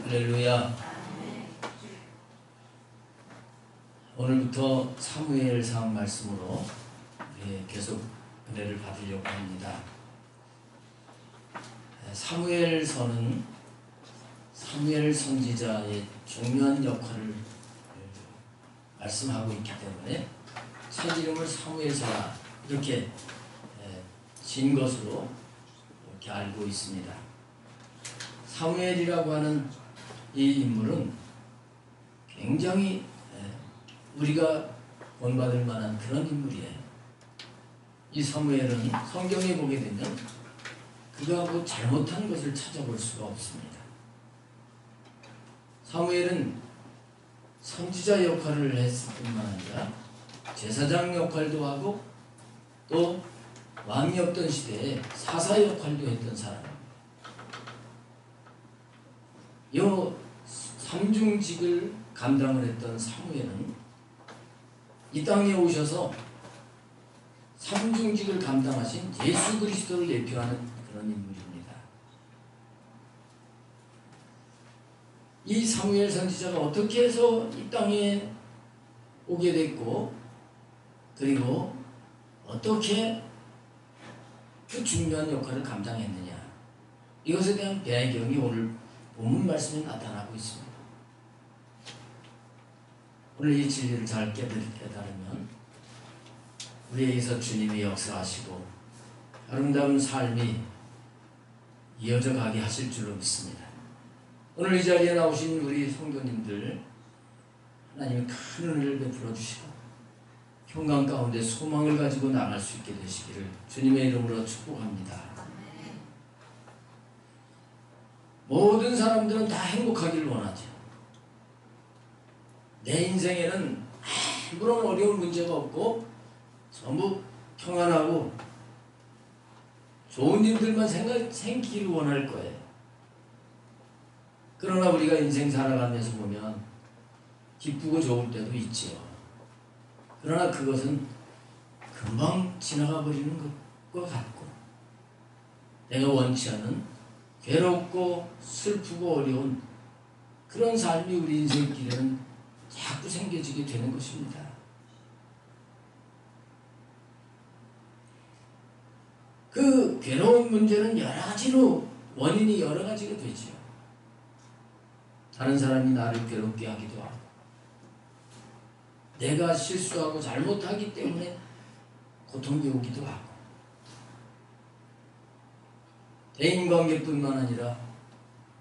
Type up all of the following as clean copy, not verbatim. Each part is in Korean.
할렐루야. 오늘부터 사무엘상 말씀으로 계속 은혜를 받으려고 합니다. 사무엘서는 사무엘 선지자의 중요한 역할을 말씀하고 있기 때문에 책 이름을 사무엘서라 이렇게 진 것으로 이렇게 알고 있습니다. 사무엘이라고 하는 이 인물은 굉장히 우리가 본받을 만한 그런 인물이에요. 이 사무엘은 성경에 보게 되면 그가 뭐 잘못한 것을 찾아볼 수가 없습니다. 사무엘은 선지자 역할을 했을 뿐만 아니라 제사장 역할도 하고 또 왕이 없던 시대에 사사 역할도 했던 사람입니다. 요 삼중직을 감당을 했던 사무엘은 이 땅에 오셔서 삼중직을 감당하신 예수 그리스도를 예표하는 그런 인물입니다. 이 사무엘 선지자가 어떻게 해서 이 땅에 오게 됐고 그리고 어떻게 그 중요한 역할을 감당했느냐, 이것에 대한 배경이 오늘 본문 말씀에 나타나고 있습니다. 오늘 이 진리를 잘 깨달으면 우리에게서 주님이 역사하시고 아름다운 삶이 이어져 가게 하실 줄로 믿습니다. 오늘 이 자리에 나오신 우리 성도님들 하나님이 큰 은혜를 베풀어 주시고 평강 가운데 소망을 가지고 나갈 수 있게 되시기를 주님의 이름으로 축복합니다. 모든 사람들은 다 행복하기를 원하죠. 내 인생에는 아무런 어려운 문제가 없고 전부 평안하고 좋은 일들만 생기기를 원할 거예요. 그러나 우리가 인생 살아가면서 보면 기쁘고 좋을 때도 있지요. 그러나 그것은 금방 지나가 버리는 것과 같고 내가 원치 않은 괴롭고 슬프고 어려운 그런 삶이 우리 인생길에는 자꾸 생겨지게 되는 것입니다. 그 괴로운 문제는 여러 가지로 원인이 여러 가지가 되죠. 다른 사람이 나를 괴롭게 하기도 하고 내가 실수하고 잘못하기 때문에 고통이 오기도 하고 대인관계뿐만 아니라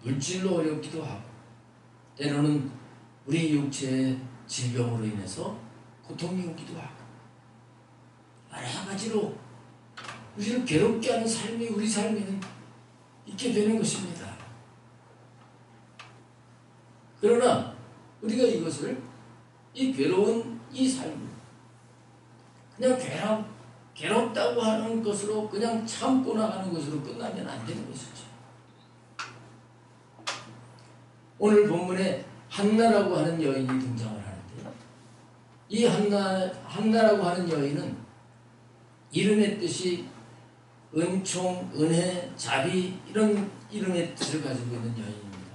물질로 어렵기도 하고 때로는 우리 육체의 질병으로 인해서 고통이 오기도 하고 여러 가지로 우리를 괴롭게 하는 삶이 우리 삶에는 있게 되는 것입니다. 그러나 우리가 이것을 이 괴로운 이 삶을 그냥 괴롭다고 하는 것으로 그냥 참고 나가는 것으로 끝나면 안 되는 것이죠. 오늘 본문에 한나라고 하는 여인이 등장을 하는데 이 한나라고 하는 여인은 이름의 뜻이 은총, 은혜, 자비 이런 이름의 뜻을 가지고 있는 여인입니다.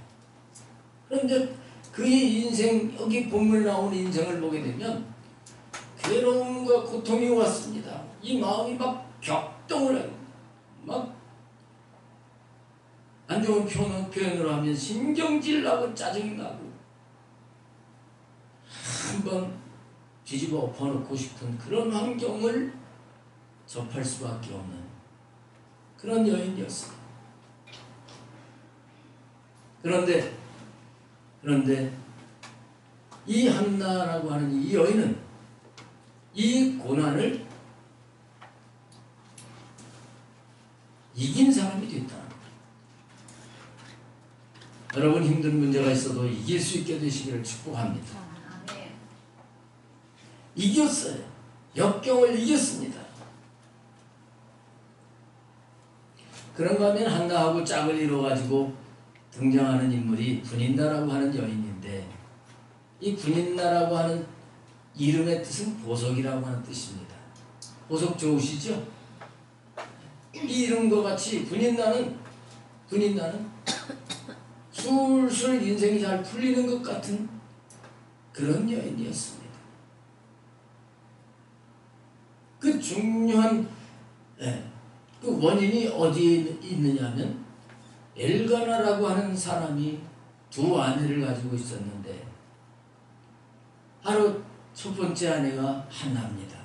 그런데 그의 인생, 여기 본문에 나오는 인생을 보게 되면 괴로움과 고통이 왔습니다. 이 마음이 막 격동을 해요. 막 안 좋은 표현으로 하면 신경질 나고 짜증이 나고 한번 뒤집어 엎어놓고 싶은 그런 환경을 접할 수밖에 없는 그런 여인이었습니다. 그런데 이 한나라고 하는 이 여인은 이 고난을 이긴 사람이 됐다. 여러분 힘든 문제가 있어도 이길 수 있게 되시기를 축복합니다. 이겼어요. 역경을 이겼습니다. 그런가 하면 한나하고 짝을 이뤄가지고 등장하는 인물이 분인나라고 하는 여인인데 이 분인나라고 하는 이름의 뜻은 보석이라고 하는 뜻입니다. 보석 좋으시죠? 이 이름과 같이 분인나는 술술 인생이 잘 풀리는 것 같은 그런 여인이었습니다. 그 중요한 그 원인이 어디에 있느냐면 엘가나라고 하는 사람이 두 아내를 가지고 있었는데 바로 첫 번째 아내가 한나입니다.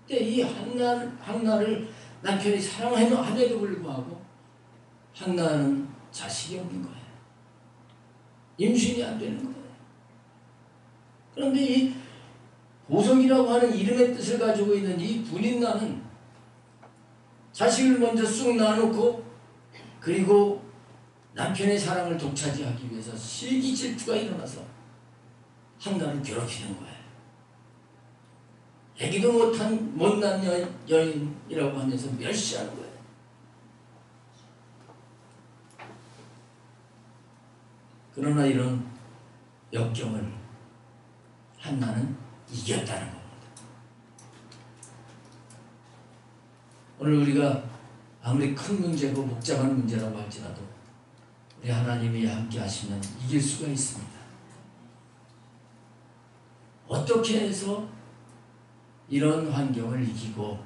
근데 이 한나를 남편이 사랑함에도 불구하고 한나는 자식이 없는 거예요. 임신이 안 되는 거예요. 그런데 이 보석이라고 하는 이름의 뜻을 가지고 있는 이 분인나는 자식을 먼저 쑥 낳아놓고 그리고 남편의 사랑을 독차지하기 위해서 시기 질투가 일어나서 한나를 괴롭히는 거예요. 애기도 못난 여인이라고 하면서 멸시하는 거예요. 그러나 이런 역경을 한나는 이겼다는 겁니다. 오늘 우리가 아무리 큰 문제고 복잡한 문제라고 할지라도 우리 하나님이 함께 하시면 이길 수가 있습니다. 어떻게 해서 이런 환경을 이기고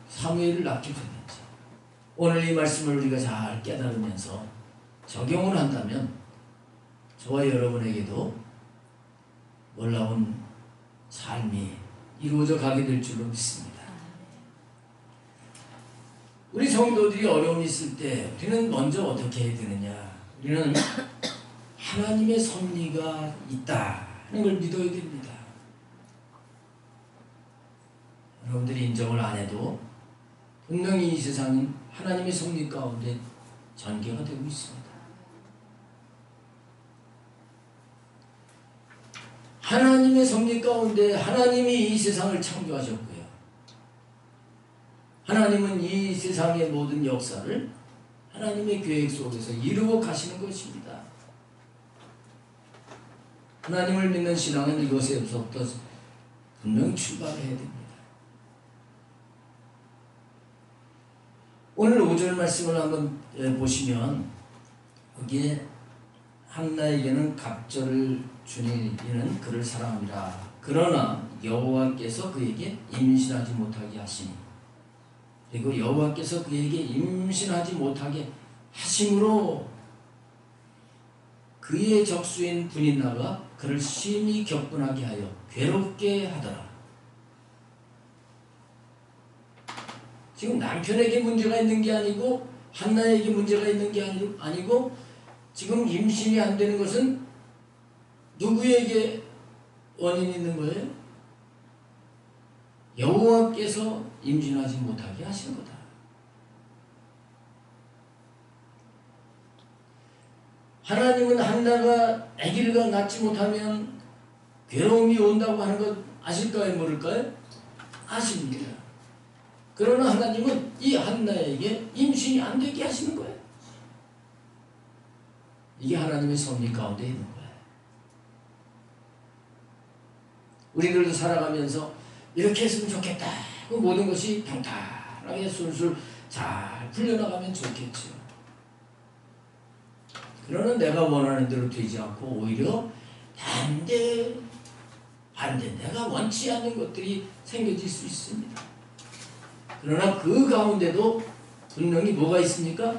사무엘을 낳게 됐는지 오늘 이 말씀을 우리가 잘 깨달으면서 적용을 한다면 저와 여러분에게도 놀라운 삶이 이루어져 가게 될 줄로 믿습니다. 우리 성도들이 어려움이 있을 때 우리는 먼저 어떻게 해야 되느냐? 우리는 하나님의 섭리가 있다는 걸 믿어야 됩니다. 여러분들이 인정을 안 해도 분명히 이 세상은 하나님의 섭리 가운데 전개가 되고 있습니다. 하나님의 섭리 가운데 하나님이 이 세상을 창조하셨고요. 하나님은 이 세상의 모든 역사를 하나님의 계획 속에서 이루어 가시는 것입니다. 하나님을 믿는 신앙은 이것에서부터 분명히 출발해야 됩니다. 오늘 5절 말씀을 한번 보시면 거기에 한나에게는 갑절을 주니 이는 그를 사랑합니다. 그러나 여호와께서 그에게 임신하지 못하게 하시니 그리고 여호와께서 그에게 임신하지 못하게 하심으로 그의 적수인 분인나가 그를 심히 격분하게 하여 괴롭게 하더라. 지금 남편에게 문제가 있는 게 아니고 한나에게 문제가 있는 게 아니고 지금 임신이 안 되는 것은 누구에게 원인이 있는 거예요? 여호와께서 임신하지 못하게 하신 거다. 하나님은 한나가 아기를 낳지 못하면 괴로움이 온다고 하는 것 아실까요? 모를까요? 아십니다. 그러나 하나님은 이 한나에게 임신이 안 되게 하시는 거예요. 이게 하나님의 섭리 가운데 있는 거예요. 우리들도 살아가면서 이렇게 했으면 좋겠다. 그 모든 것이 평탄하게 술술 잘 풀려나가면 좋겠죠. 그러나 내가 원하는 대로 되지 않고 오히려 반대 내가 원치 않는 것들이 생겨질 수 있습니다. 그러나 그 가운데도 분명히 뭐가 있습니까?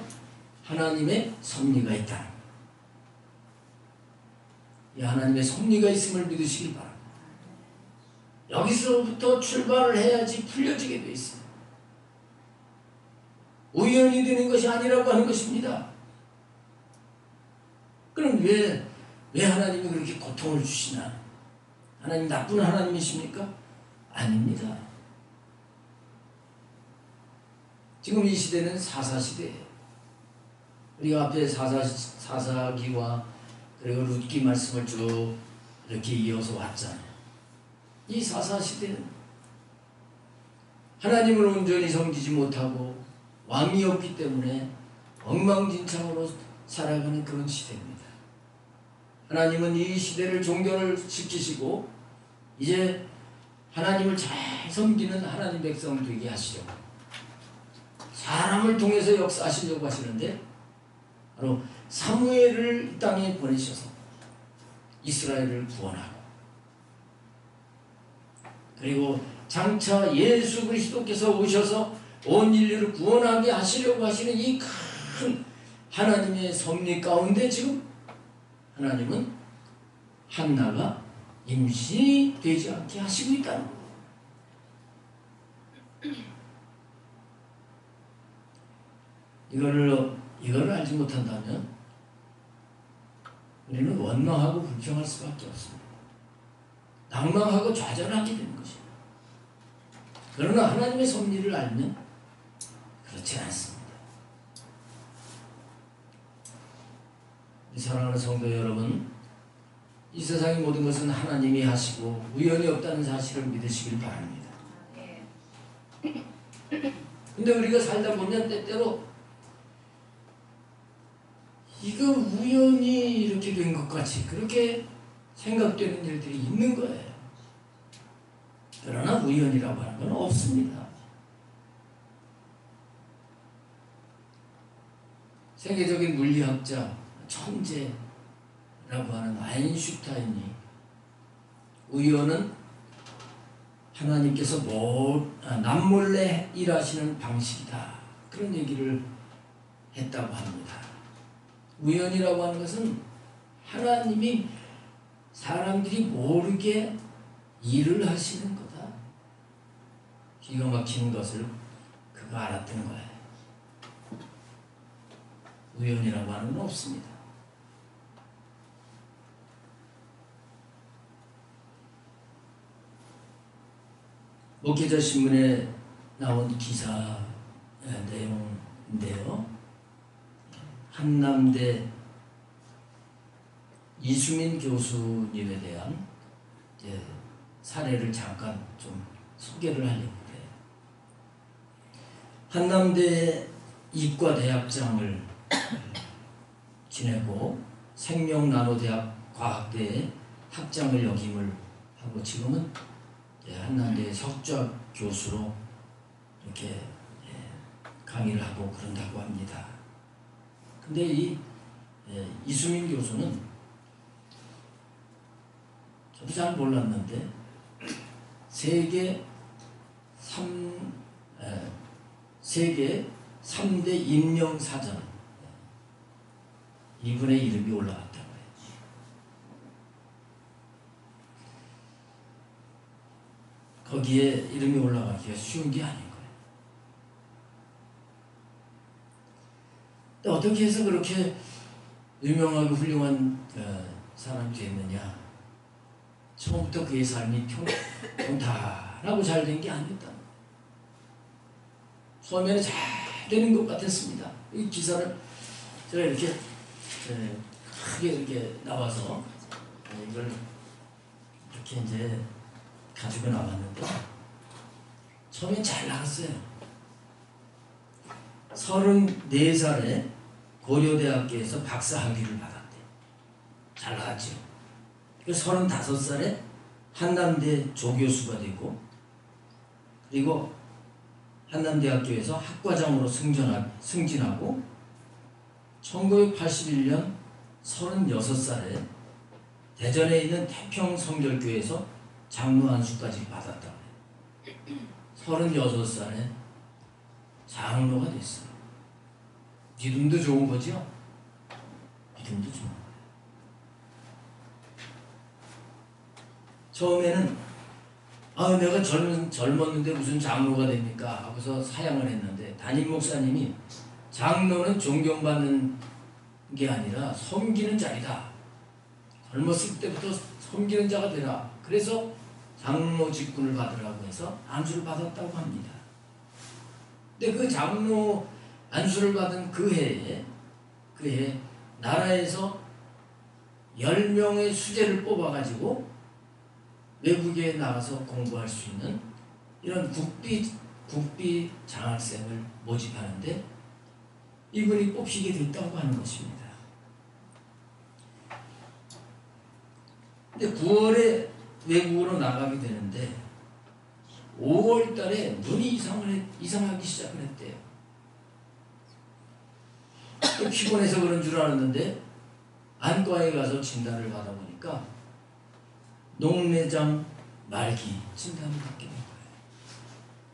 하나님의 섭리가 있다. 이 하나님의 섭리가 있음을 믿으시길 바랍니다. 여기서부터 출발을 해야지 풀려지게 돼 있어요. 우연히 되는 것이 아니라고 하는 것입니다. 그럼 왜 하나님이 그렇게 고통을 주시나? 하나님 나쁜 하나님이십니까? 아닙니다. 지금 이 시대는 사사시대예요. 우리가 앞에 사사기와 그리고 룻기 말씀을 쭉 이렇게 이어서 왔잖아요. 이 사사시대는 하나님을 온전히 섬기지 못하고 왕이 없기 때문에 엉망진창으로 살아가는 그런 시대입니다. 하나님은 이 시대를 종교를 시키시고 이제 하나님을 잘 섬기는 하나님 백성 되게 하시려고 사람을 통해서 역사하시려고 하시는데 바로 사무엘을 이 땅에 보내셔서 이스라엘을 구원하고 그리고 장차 예수 그리스도께서 오셔서 온 인류를 구원하게 하시려고 하시는 이 큰 하나님의 섭리 가운데 지금 하나님은 한나가 임신이 되지 않게 하시고 있다는 거예요. 이거를 알지 못한다면 우리는 원망하고 불평할 수밖에 없습니다. 낭망하고 좌절하게 되는 것입니다. 그러나 하나님의 섭리를 알면 그렇지 않습니다. 사랑하는 성도 여러분, 이 세상의 모든 것은 하나님이 하시고 우연이 없다는 사실을 믿으시길 바랍니다. 근데 우리가 살다 보면 때때로 이거 우연히 이렇게 된 것 같이 그렇게 생각되는 일들이 있는 거예요. 그러나 우연이라고 하는 건 없습니다. 세계적인 물리학자 천재라고 하는 아인슈타인이 우연은 하나님께서 남몰래 일하시는 방식이다 그런 얘기를 했다고 합니다. 우연이라고 하는 것은 하나님이 사람들이 모르게 일을 하시는 거다. 기가 막히는 것을 그가 알았던 거예요. 우연이라고 하는 건 없습니다. 목회자 신문에 나온 기사 내용인데요. 한남대 이수민 교수님에 대한 사례를 잠깐 좀 소개를 하려고 해요. 한남대 이과대학장을 지내고 생명나노대학 과학대에 학장을 역임을 하고 지금은 한남대 석좌 교수로 이렇게 강의를 하고 그런다고 합니다. 근데 이 이수민 교수는 저도 잘 몰랐는데 세계 3대 임명사전 이분의 이름이 올라갔다고 해요. 거기에 이름이 올라가기가 쉬운 게 아닌 거예요. 어떻게 해서 그렇게 유명하고 훌륭한 사람이 됐느냐? 처음부터 그의 삶이 평탄하고 잘 된 게 아니었다. 처음에는 잘 되는 것 같았습니다. 이 기사를 제가 이렇게 크게 이렇게 나와서 이걸 이렇게 이제 가지고 나왔는데 처음엔 잘 나갔어요. 34살에 고려대학교에서 박사학위를 받았대. 잘 나갔죠. 35살에 한남대 조교수가 되고 그리고 한남대학교에서 학과장으로 승진하고 1981년 36살에 대전에 있는 태평성결교회에서 장로 안수까지 받았다고 해요. 36살에 장로가 됐어요. 믿음도 좋은 거죠? 믿음도 좋은 거예요. 처음에는 내가 젊었는데 무슨 장로가 됩니까? 하고서 사양을 했는데 담임 목사님이 장로는 존경받는 게 아니라 섬기는 자리다. 젊었을 때부터 섬기는 자가 되라. 그래서 장로 직분을 받으라고 해서 안수를 받았다고 합니다. 근데 그 장로 안수를 받은 그 해에 나라에서 10명의 수재를 뽑아가지고 외국에 나가서 공부할 수 있는 이런 국비 장학생을 모집하는데 이분이 뽑히게 됐다고 하는 것입니다. 근데 9월에 외국으로 나가게 되는데 5월 달에 눈이 이상하기 시작을 했대요. 피곤해서 그런 줄 알았는데 안과에 가서 진단을 받아보니까 녹내장 말기 진단을 받게 된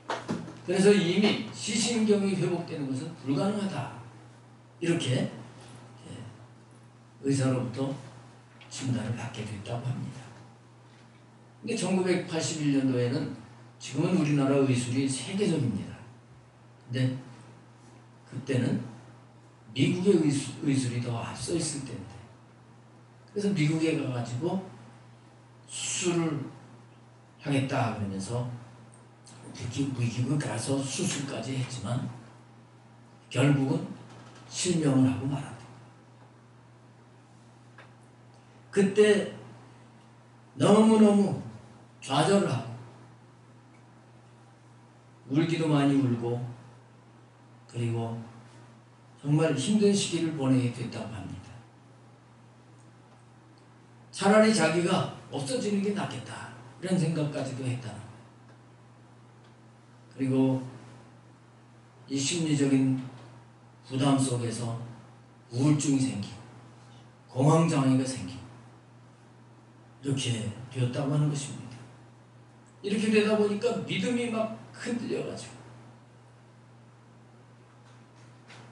거예요. 그래서 이미 시신경이 회복되는 것은 불가능하다. 이렇게 의사로부터 진단을 받게 됐다고 합니다. 근데 1981년도에는 지금은 우리나라 의술이 세계적입니다. 근데 그때는 미국의 의술이 더 앞서 있을 때인데, 그래서 미국에 가가지고 수술을 하겠다 그러면서 미국에 가서 수술까지 했지만 결국은 실명을 하고 말았다. 그때 너무너무 좌절을 하고 울기도 많이 울고 그리고 정말 힘든 시기를 보내게 됐다고 합니다. 차라리 자기가 없어지는 게 낫겠다 이런 생각까지도 했다는 거예요. 그리고 이 심리적인 부담 속에서 우울증이 생기고 공황장애가 생기고 이렇게 되었다고 하는 것입니다. 이렇게 되다 보니까 믿음이 막 흔들려가지고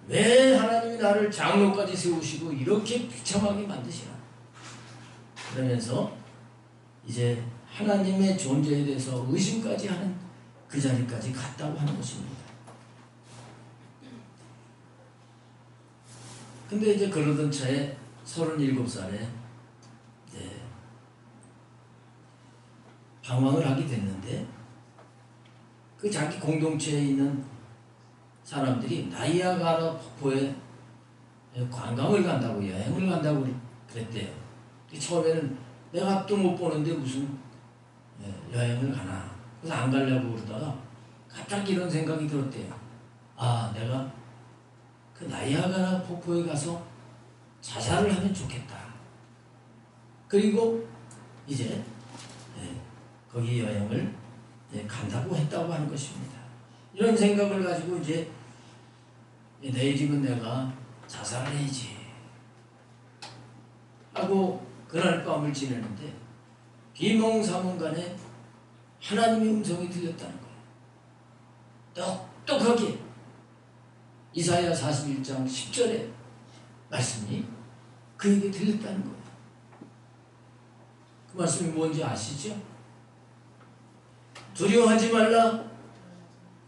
왜 하나님이 나를 장로까지 세우시고 이렇게 비참하게 만드시나, 그러면서 이제 하나님의 존재에 대해서 의심까지 하는 그 자리까지 갔다고 하는 것입니다. 근데 이제 그러던 차에 37살에 방황을 하게 됐는데 그 자기 공동체에 있는 사람들이 나이아가라 폭포에 관광을 간다고, 여행을 간다고 그랬대요. 처음에는 내가 앞도 못 보는데 무슨 여행을 가나, 그래서 안 가려고 그러다가 갑자기 이런 생각이 들었대요. 아, 내가 그 나이아가라 폭포에 가서 자살을 하면 좋겠다. 그리고 이제 거기 여행을 간다고 했다고 하는 것입니다. 이런 생각을 가지고 이제 내일이면 내가 자살을 해야지 하고 그날 밤을 지내는데 비몽사몽간에 하나님의 음성이 들렸다는 거예요. 똑똑하게 이사야 41장 10절의 말씀이 그에게 들렸다는 거예요. 그 말씀이 뭔지 아시죠? 두려워하지 말라,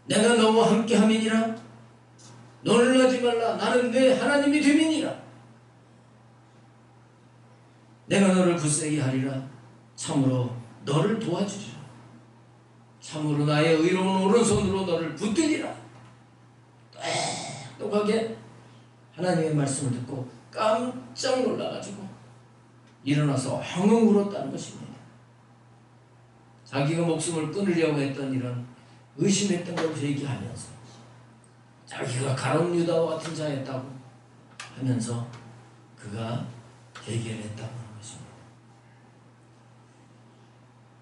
내가 너와 함께 함이니라. 놀라지 말라, 나는 내 하나님이 됨이니라. 내가 너를 굳세게 하리라. 참으로 너를 도와주리라. 참으로 나의 의로운 오른손으로 너를 붙들리라. 똑똑하게 하나님의 말씀을 듣고 깜짝 놀라가지고 일어나서 엉엉 울었다는 것입니다. 자기가 목숨을 끊으려고 했던 이런 의심했던 걸 얘기하면서 자기가 가룟 유다와 같은 자였다고 하면서 그가 해결했다고 하는 것입니다.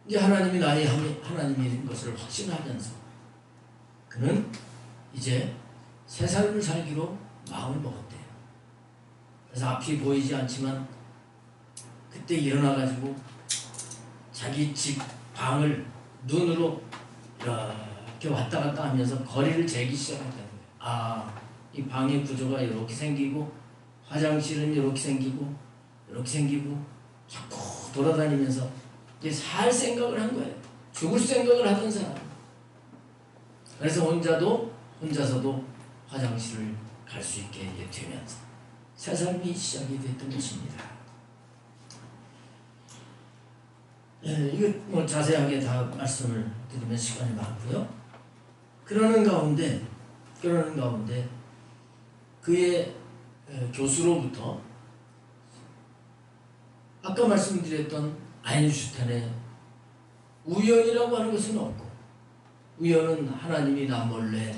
이제 하나님이 나의 하나님인 것을 확신하면서 그는 이제 새 삶을 살기로 마음을 먹었대요. 그래서 앞이 보이지 않지만 그때 일어나가지고 자기 집 방을 눈으로 이렇게 왔다 갔다 하면서 거리를 재기 시작했다는 거예요. 아, 이 방의 구조가 이렇게 생기고 화장실은 이렇게 생기고 이렇게 생기고 자꾸 돌아다니면서 이제 살 생각을 한 거예요. 죽을 생각을 하던 사람. 그래서 혼자서도 화장실을 갈 수 있게 되면서 새 삶이 시작이 됐던 것입니다. 이거 뭐 자세하게 다 말씀을 드리면 시간이 많고요. 그러는 가운데 그의 교수로부터 아까 말씀드렸던 아인슈타인의 우연이라고 하는 것은 없고, 우연은 하나님이 나 몰래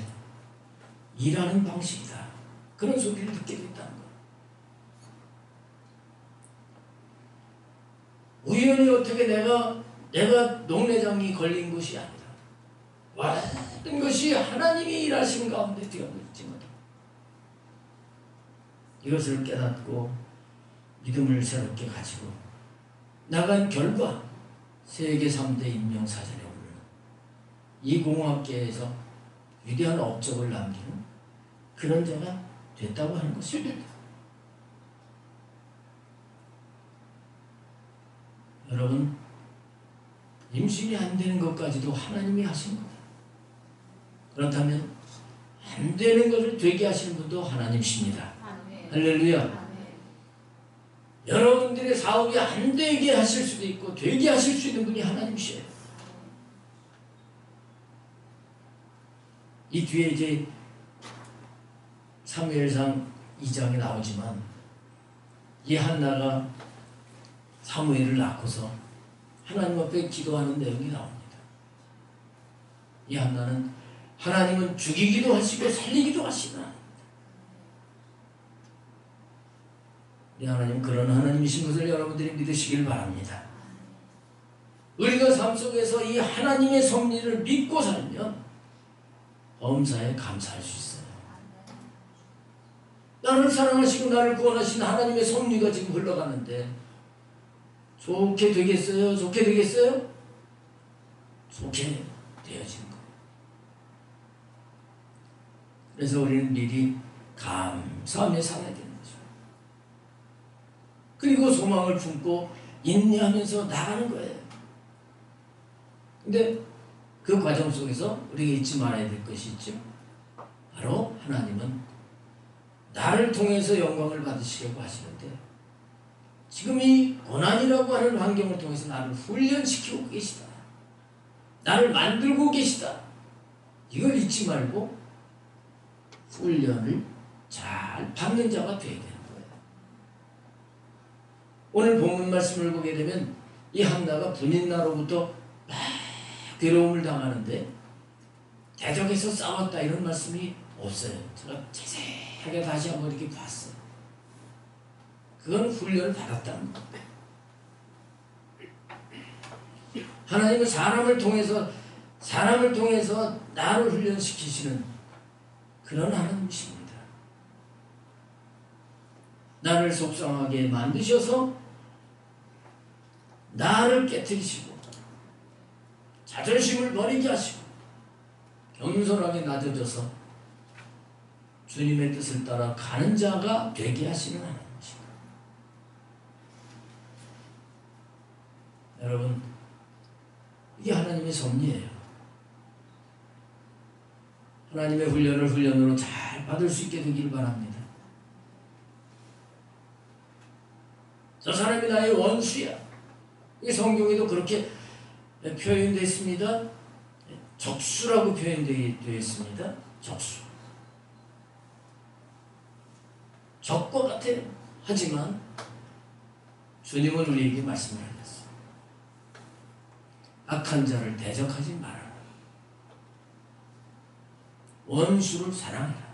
일하는 방식이다, 그런 소리를 듣게 됐다는 거예요. 우연히 어떻게 내가 녹내장이 걸린 것이 아니라 모든 것이 하나님이 일하신 가운데 되어있지 못하고 이것을 깨닫고 믿음을 새롭게 가지고 나간 결과 세계 3대 인명사전에 오르는 이 공학계에서 위대한 업적을 남기는 그런 자가 됐다고 하는 것입니다. 여러분, 임신이 안 되는 것까지도 하나님이 하신 거예요. 그렇다면 안 되는 것을 되게 하시는 분도 하나님이십니다. 할렐루야. 여러분들의 사업이 안 되게 하실 수도 있고 되게 하실 수 있는 분이 하나님이셔요. 이 뒤에 이제 사무엘상 2장에 나오지만 이 한나가 사무엘을 낳고서 하나님 앞에 기도하는 내용이 나옵니다. 이 한나는 하나님은 죽이기도 하시고 살리기도 하시나 우리 하나님 그런 하나님이신 것을 여러분들이 믿으시길 바랍니다. 우리가 삶 속에서 이 하나님의 섭리를 믿고 살면 범사에 감사할 수 있어요. 나를 사랑하시고 나를 구원하신 하나님의 섭리가 지금 흘러가는데 좋게 되겠어요? 좋게 되겠어요? 좋게 되어지는 거예요. 그래서 우리는 미리 감사하며 살아야 되는 거죠. 그리고 소망을 품고 인내하면서 나가는 거예요. 근데 그 과정 속에서 우리가 잊지 말아야 될 것이 있죠. 바로 하나님은 나를 통해서 영광을 받으시려고 하시는데 지금 이 고난이라고 하는 환경을 통해서 나를 훈련시키고 계시다. 나를 만들고 계시다. 이걸 잊지 말고 훈련을 잘 받는 자가 되어야 되는 거예요. 오늘 본문 말씀을 보게 되면 이 한나가 분인나로부터 막 괴로움을 당하는데 대적해서 싸웠다 이런 말씀이 없어요. 제가 자세하게 다시 한번 이렇게 봤어요. 그건 훈련을 받았다는 겁니다. 하나님은 사람을 통해서 나를 훈련시키시는 그런 하나님이십니다. 나를 속상하게 만드셔서 나를 깨뜨리시고 자존심을 버리게 하시고 겸손하게 낮아져서 주님의 뜻을 따라 가는 자가 되게 하시는 하나님이십니다. 여러분, 이게 하나님의 섭리예요. 하나님의 훈련을 훈련으로 잘 받을 수 있게 되길 바랍니다. 저 사람이 나의 원수야. 이 성경에도 그렇게 표현되어 있습니다. 적수라고 표현되어 있습니다. 적수. 적과 같아요. 하지만 주님은 우리에게 말씀을 하셨어요. 악한 자를 대적하지 말아라. 원수를 사랑해라.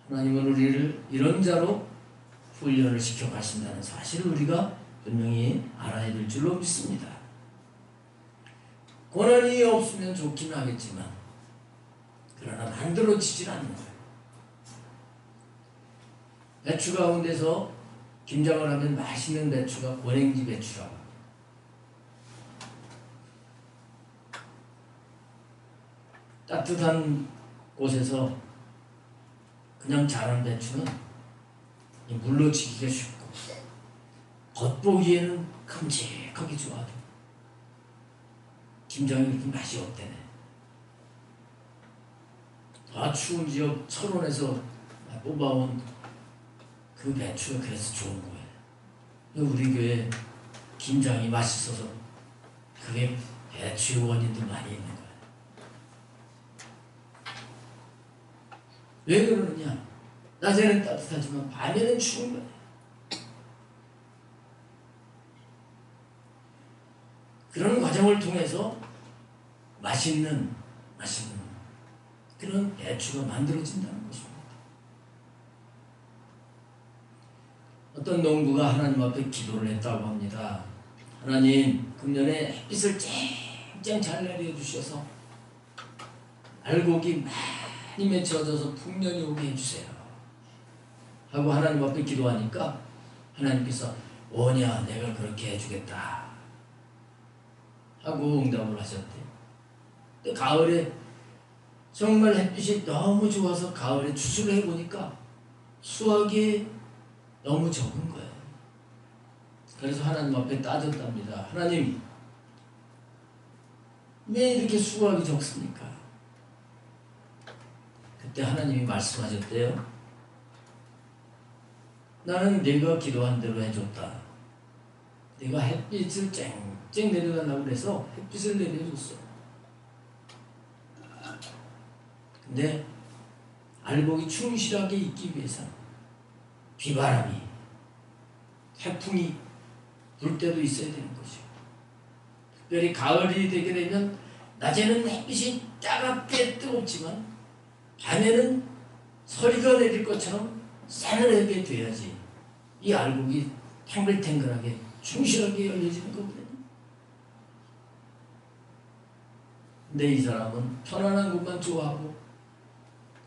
하나님은 우리를 이런 자로 훈련을 시켜 가신다는 사실을 우리가 분명히 알아야 될 줄로 믿습니다. 고난이 없으면 좋긴 하겠지만 그러나 만들어지질 않는 거예요. 배추 가운데서 김장을 하면 맛있는 배추가 고랭지 배추라고 합니다. 따뜻한 곳에서 그냥 자란 배추는 물러지기가 쉽고 겉보기에는 큼직하게 좋아도 김장이 그렇게 맛이 없대네. 더 추운 지역 철원에서 뽑아온 그 배추가 그래서 좋은 거예요. 우리 교회 김장이 맛있어서 그게 배추의 원인도 많이 있는 거예요. 왜 그러느냐? 낮에는 따뜻하지만 밤에는 추운 거예요. 그런 과정을 통해서 맛있는 그런 배추가 만들어진다는 것입니다. 어떤 농부가 하나님 앞에 기도를 했다고 합니다. 하나님, 금년에 햇빛을 쨍쨍 잘 내려주셔서 알곡이 많이 맺혀져서 풍년이 오게 해주세요 하고 하나님 앞에 기도하니까 하나님께서 오냐, 내가 그렇게 해주겠다 하고 응답을 하셨대요. 또 가을에 정말 햇빛이 너무 좋아서 가을에 추수를 해보니까 수확이 너무 적은 거예요. 그래서 하나님 앞에 따졌답니다. 하나님, 왜 이렇게 수확이 적습니까? 그때 하나님이 말씀하셨대요. 나는 네가 기도한 대로 해줬다. 네가 햇빛을 쨍쨍 내려달라고 그래서 햇빛을 내려줬어. 근데 알곡이 충실하게 있기 위해서는 비바람이, 태풍이 불 때도 있어야 되는 것이고, 특별히 가을이 되게 되면 낮에는 햇빛이 따갑게 뜨겁지만 밤에는 서리가 내릴 것처럼 싸늘하게 돼야지 이 알곡이 탱글탱글하게 충실하게 열려지는 거거든요. 근데 이 사람은 편안한 것만 좋아하고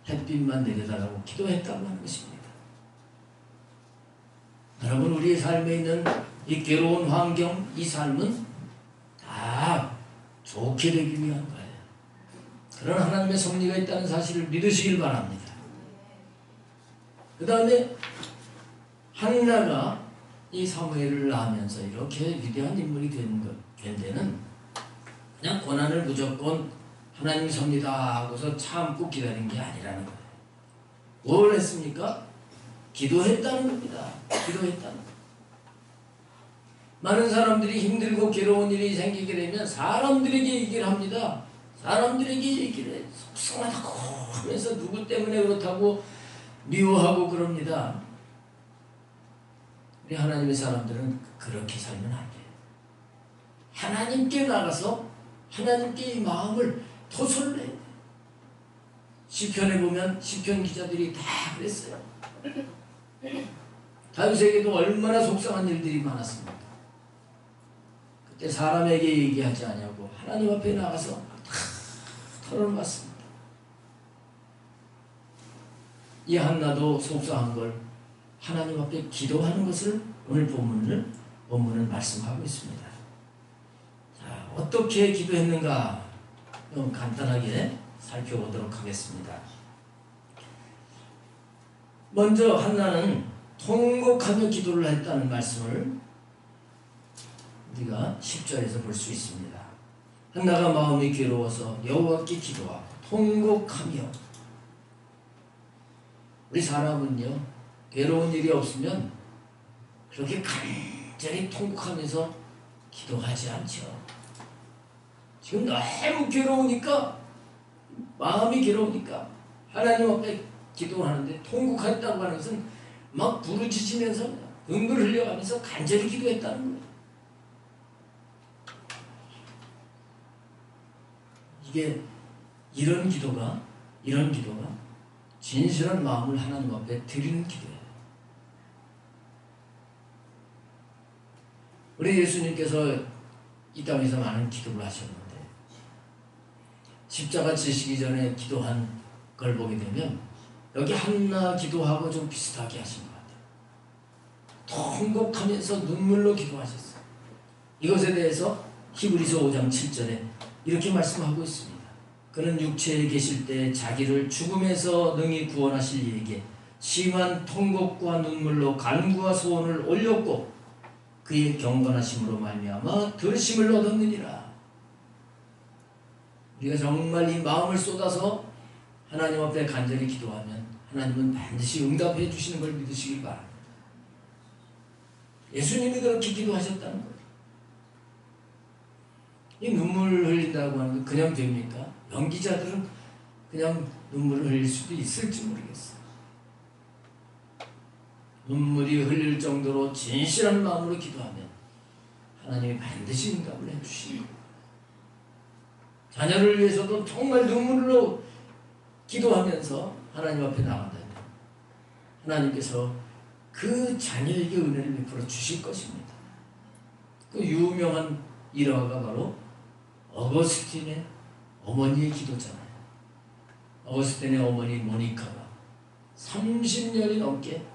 햇빛만 내려달라고 기도했다고 하는 것입니다. 여러분, 우리의 삶에 있는 이 괴로운 환경, 이 삶은 다 좋게 되기 위한 거예요. 그런 하나님의 섭리가 있다는 사실을 믿으시길 바랍니다. 그 다음에 한나가 이 사무엘을 낳으면서 이렇게 위대한 인물이 된 데는 그냥 고난을 무조건 하나님 섭니다 하고서 참고 기다린 게 아니라는 거예요. 뭘 했습니까? 기도했다는 겁니다. 기도했다는 거예요. 많은 사람들이 힘들고 괴로운 일이 생기게 되면 사람들에게 얘기를 합니다. 사람들에게 얘기를 해. 속상하다고 하면서 누구 때문에 그렇다고 미워하고 그럽니다. 우리 하나님의 사람들은 그렇게 살면 안 돼요. 하나님께 나가서 하나님께 이 마음을 토설을 해야 돼요. 시편에 보면 시편 기자들이 다 그랬어요. 다윗에게도 얼마나 속상한 일들이 많았습니까? 그때 사람에게 얘기하지 않냐고 하나님 앞에 나가서 다 털어놨습니다. 이 한나도 속상한 걸 하나님 앞에 기도하는 것을 오늘 본문은 말씀하고 있습니다. 자, 어떻게 기도했는가 좀 간단하게 살펴보도록 하겠습니다. 먼저 한나는 통곡하며 기도를 했다는 말씀을 우리가 10절에서 볼 수 있습니다. 한나가 마음이 괴로워서 여호와께 기도하고 통곡하며. 우리 사람은요, 괴로운 일이 없으면 그렇게 간절히 통곡하면서 기도하지 않죠. 지금 너무 괴로우니까, 마음이 괴로우니까 하나님 앞에 기도하는데, 통곡했다고 하는 것은 막 부르짖으면서 눈물을 흘려가면서 간절히 기도했다는 거예요. 이게 이런 기도가 진실한 마음을 하나님 앞에 드리는 기도예요. 우리 예수님께서 이 땅에서 많은 기도를 하셨는데 십자가 지시기 전에 기도한 걸 보게 되면 여기 한나 기도하고 좀 비슷하게 하신 것 같아요. 통곡하면서 눈물로 기도하셨어요. 이것에 대해서 히브리서 5장 7절에 이렇게 말씀하고 있습니다. 그는 육체에 계실 때 자기를 죽음에서 능히 구원하실 이에게 심한 통곡과 눈물로 간구와 소원을 올렸고 그의 경건하심으로 말미암아 들으심을 얻었느니라. 우리가 정말 이 마음을 쏟아서 하나님 앞에 간절히 기도하면 하나님은 반드시 응답해 주시는 걸 믿으시길 바랍니다. 예수님이 그렇게 기도하셨다는 거예요. 이 눈물을 흘린다고 하는 게 그냥 됩니까? 연기자들은 그냥 눈물을 흘릴 수도 있을지 모르겠어요. 눈물이 흘릴 정도로 진실한 마음으로 기도하면 하나님이 반드시 응답을 해주시고, 자녀를 위해서도 정말 눈물로 기도하면서 하나님 앞에 나간다면 하나님께서 그 자녀에게 은혜를 베풀어 주실 것입니다. 그 유명한 일화가 바로 어거스틴의 어머니의 기도잖아요. 어거스틴의 어머니 모니카가 30년이 넘게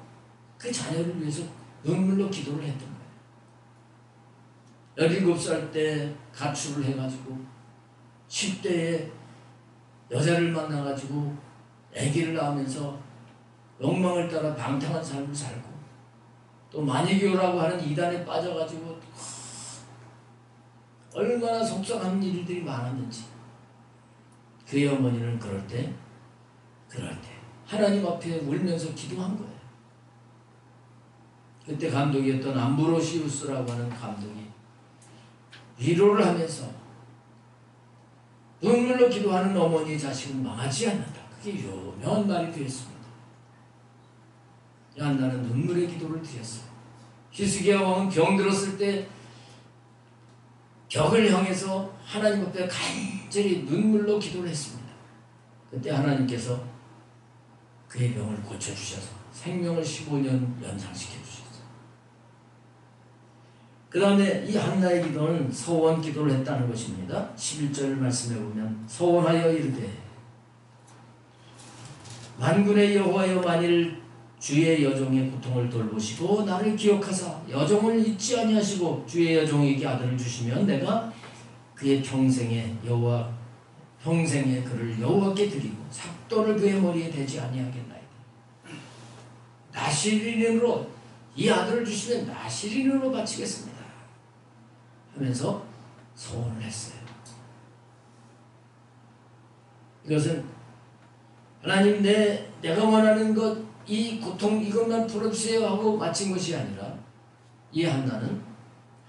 그 자녀를 위해서 눈물로 기도를 했던 거예요. 17살 때 가출을 해가지고 10대에 여자를 만나가지고 아기를 낳으면서 욕망을 따라 방탕한 삶을 살고 또 마니교라고 하는 이단에 빠져가지고 얼마나 속상한 일들이 많았는지 그의 어머니는 그럴 때 하나님 앞에 울면서 기도한 거예요. 그때 감독이었던 암브로시우스라고 하는 감독이 위로를 하면서 눈물로 기도하는 어머니의 자식은 망하지 않는다. 그게 유명한 말이 되었습니다. 한나는 눈물의 기도를 드렸어요. 히스기야 왕은 병들었을 때 벽을 향해서 하나님 앞에 간절히 눈물로 기도를 했습니다. 그때 하나님께서 그의 병을 고쳐주셔서 생명을 15년 연장시켜 주셨어요. 그 다음에 이 한나의 기도는 서원 기도를 했다는 것입니다. 11절 말씀해 보면 서원하여 이르되 만군의 여호와여 만일 주의 여종의 고통을 돌보시고 나를 기억하사 여종을 잊지 아니하시고 주의 여종에게 아들을 주시면 내가 그의 평생에 그를 여호와께 드리고 삭도를 그의 머리에 대지 아니하겠나이다. 나시린으로 이 아들을 주시면 나시린으로 바치겠습니다 하면서 소원을 했어요. 이것은 하나님 내가 원하는 것 이 고통 이것만 풀어주세요 하고 마친 것이 아니라 이 한나는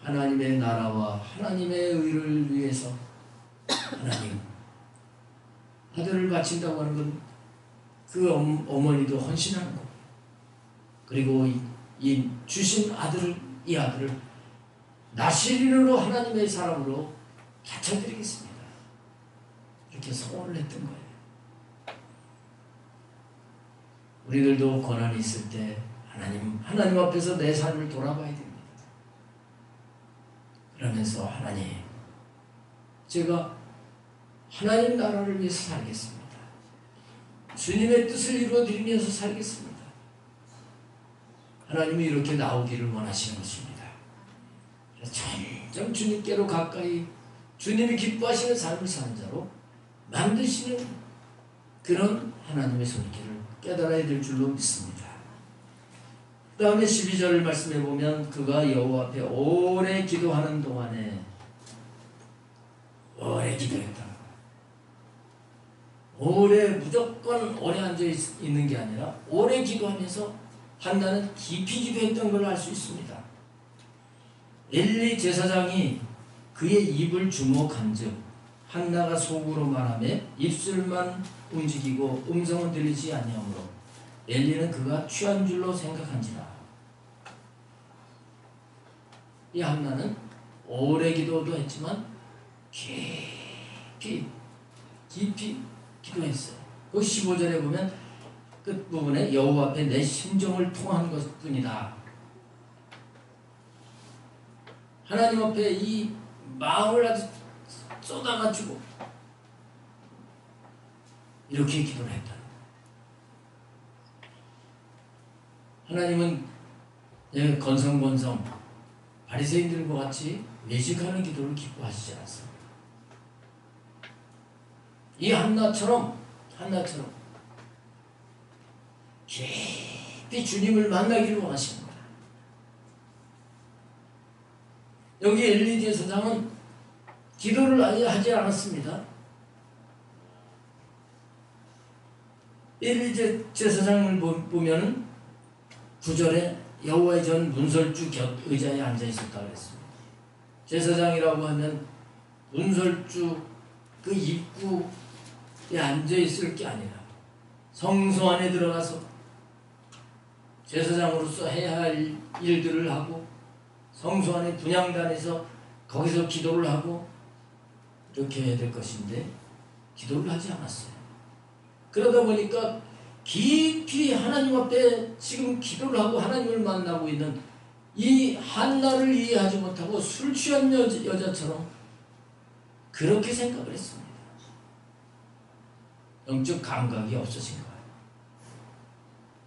하나님의 나라와 하나님의 의를 위해서 하나님 아들을 바친다고 하는 건 그 어머니도 헌신하는 거고 그리고 이 주신 이 아들을 나시린으로 하나님의 사람으로 바쳐드리겠습니다. 이렇게 소원을 했던 거예요. 우리들도 고난이 있을 때 하나님 앞에서 내 삶을 돌아봐야 됩니다. 그러면서 하나님, 제가 하나님 나라를 위해서 살겠습니다. 주님의 뜻을 이루어드리면서 살겠습니다. 하나님이 이렇게 나오기를 원하시는 것입니다. 점점 주님께로 가까이 주님이 기뻐하시는 삶을 사는 자로 만드시는 그런 하나님의 손길을 깨달아야 될 줄로 믿습니다. 그 다음에 12절을 말씀해 보면 그가 여호와 앞에 오래 기도하는 동안에 오래 기도했다. 무조건 오래 앉아 있는 게 아니라 오래 기도하면서 한나는 깊이 기도했던 걸 알 수 있습니다. 엘리 제사장이 그의 입을 주목한즉 한나가 속으로 말하며 입술만 움직이고 음성은 들리지 아니하므로 엘리는 그가 취한 줄로 생각한지라. 이 한나는 오래 기도도 했지만 깊이 기도했어요. 그 15절에 보면 끝부분에 여호와 앞에 내 심정을 통한 것뿐이다. 하나님 앞에 이 마음을 아주 쏟아가지고 이렇게 기도를 했다. 하나님은 건성건성 바리새인들과 같이 외식하는 기도를 기뻐하시지 않았습니다. 이 한나처럼 깊이 주님을 만나기를 원하십니다. 여기 엘리 제사장은 기도를 아예 하지 않았습니다. 엘리 제사장을 보면 9절에 여호와의 전 문설주 곁 의자에 앉아 있었다고 했습니다. 제사장이라고 하면 문설주 그 입구에 앉아 있을 게 아니라 성소 안에 들어가서 제사장으로서 해야 할 일들을 하고 성소 안에 분향단에서 거기서 기도를 하고 이렇게 해야 될 것인데 기도를 하지 않았어요. 그러다 보니까 깊이 하나님 앞에 지금 기도를 하고 하나님을 만나고 있는 이 한나를 이해하지 못하고 술 취한 여자처럼 그렇게 생각을 했습니다. 영적 감각이 없어진 거예요.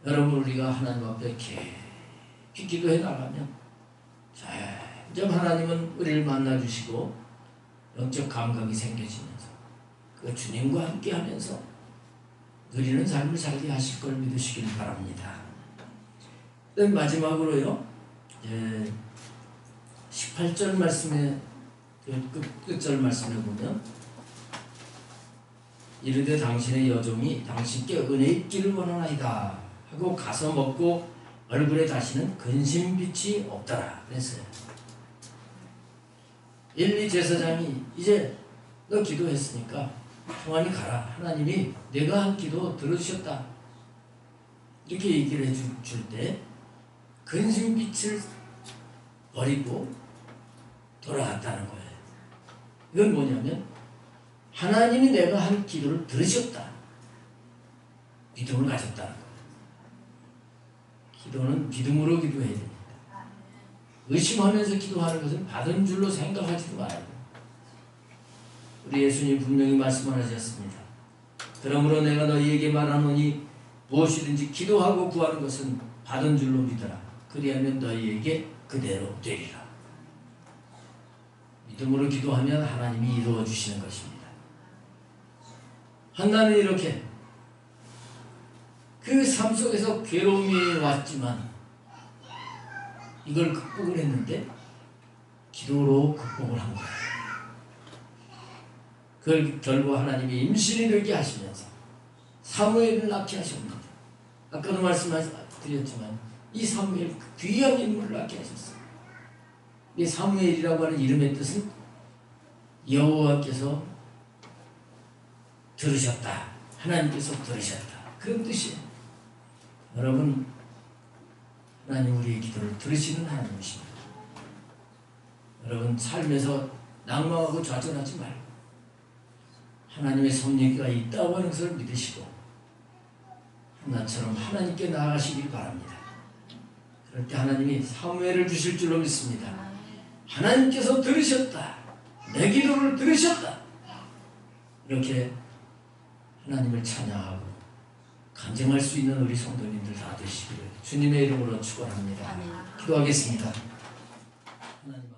여러분, 우리가 하나님 앞에 깊이 기도해 나가면 점점 하나님은 우리를 만나주시고 영적 감각이 생겨지면서 그 주님과 함께 하면서 누리는 삶을 살게 하실 걸 믿으시길 바랍니다. 마지막으로요, 18절 말씀에 끝절 말씀에 보면 이르되 당신의 여종이 당신께 은혜 있기를 원하나이다 하고 가서 먹고 얼굴에 다시는 근심빛이 없더라 그랬어요. 엘리 제사장이 이제 너 기도했으니까 평안히 가라. 하나님이 내가 한 기도 들어주셨다. 이렇게 얘기를 해줄 때 근심빛을 버리고 돌아갔다는 거예요. 이건 뭐냐면 하나님이 내가 한 기도를 들으셨다. 믿음을 가졌다는 거예요. 기도는 믿음으로 기도해야 됩니다. 의심하면서 기도하는 것은 받은 줄로 생각하지도 말아요. 우리 예수님 분명히 말씀을 하셨습니다. 그러므로 내가 너희에게 말하노니 무엇이든지 기도하고 구하는 것은 받은 줄로 믿어라. 그리하면 너희에게 그대로 되리라. 믿음으로 기도하면 하나님이 이루어 주시는 것입니다. 한나는 이렇게 그 삶 속에서 괴로움이 왔지만 이걸 극복을 했는데 기도로 극복을 한 거예요. 그걸 결국 하나님이 임신이 되게 하시면서 사무엘을 낳게 하십니다. 아까도 말씀드렸지만 이 사무엘 귀한 인물을 낳게 하셨어요. 이 사무엘이라고 하는 이름의 뜻은 여호와께서 들으셨다. 하나님께서 들으셨다. 그런 뜻이에요. 여러분, 하나님 우리의 기도를 들으시는 하나님이십니다. 여러분, 삶에서 낭망하고 좌절하지 말고 하나님의 섭리가 있다고 하는 것을 믿으시고 한나처럼 하나님께 나아가시길 바랍니다. 그럴 때 하나님이 사무엘을 주실 줄로 믿습니다. 하나님께서 들으셨다. 내 기도를 들으셨다. 이렇게 하나님을 찬양하고 간증할 수 있는 우리 성도님들 다 되시기를 주님의 이름으로 축원합니다. 기도하겠습니다. 하나님